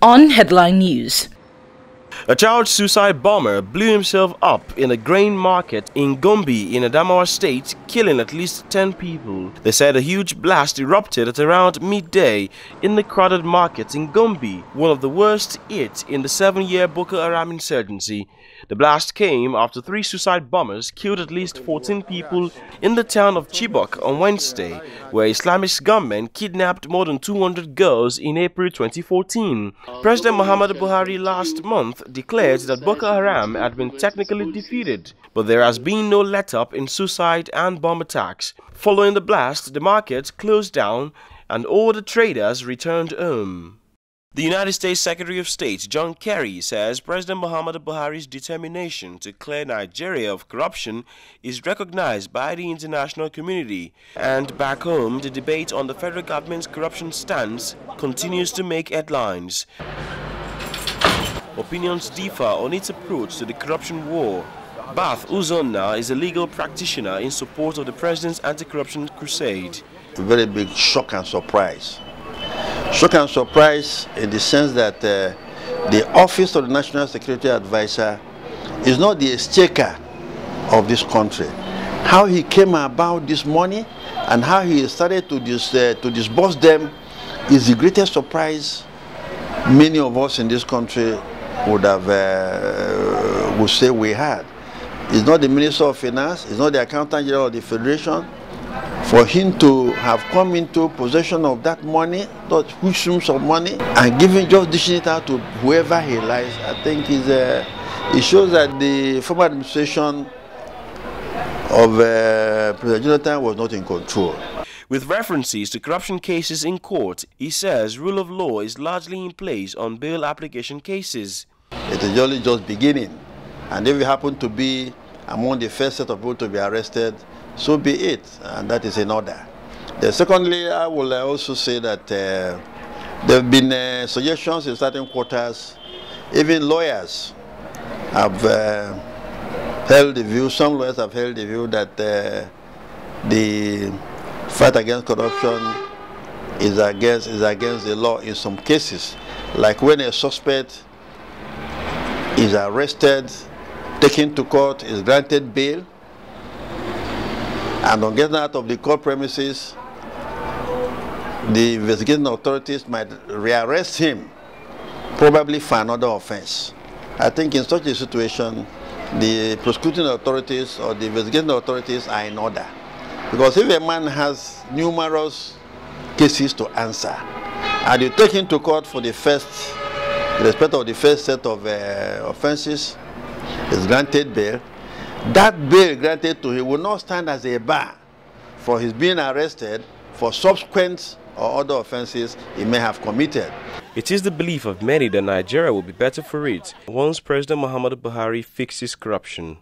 On Headline News. A child suicide bomber blew himself up in a grain market in Gombe in Adamawa State, killing at least 10 people. They said a huge blast erupted at around midday in the crowded market in Gombe, one of the worst hit in the 7-year Boko Haram insurgency. The blast came after 3 suicide bombers killed at least 14 people in the town of Chibok on Wednesday, where Islamist gunmen kidnapped more than 200 girls in April 2014. President Muhammadu Buhari last month declared that Boko Haram had been technically defeated, but there has been no let-up in suicide and bomb attacks. Following the blast, the market closed down and all the traders returned home. The United States Secretary of State John Kerry says President Muhammadu Buhari's determination to clear Nigeria of corruption is recognized by the international community, and back home the debate on the federal government's corruption stance continues to make headlines. Opinions differ on its approach to the corruption war. Bath Uzonna is a legal practitioner in support of the president's anti-corruption crusade. A very big shock and surprise. Shock and surprise in the sense that the Office of the National Security Advisor is not the exchequer of this country. How he came about this money and how he started to disburse them is the greatest surprise many of us in this country would say we had. It's not the Minister of Finance, it's not the Accountant General of the Federation. For him to have come into possession of that money, those huge sums of money, and giving just dishing it out to whoever he likes, I think it shows that the former administration of President Jonathan was not in control. With references to corruption cases in court, he says rule of law is largely in place on bail application cases. It is only just beginning, and if we happen to be among the first set of people to be arrested, so be it, and that is in order. Secondly, I will also say that there have been suggestions in certain quarters. Even lawyers have held the view, some lawyers have held the view that the fight against corruption is against the law in some cases. Like when a suspect is arrested, taken to court, is granted bail, and on getting out of the court premises, the investigating authorities might rearrest him, probably for another offense. I think in such a situation, the prosecuting authorities or the investigating authorities are in order. Because if a man has numerous cases to answer, and you take him to court for the first, in respect of the first set of offenses, is granted bail, that bail granted to him will not stand as a bar for his being arrested for subsequent or other offenses he may have committed. It is the belief of many that Nigeria will be better for it once President Muhammadu Buhari fixes corruption.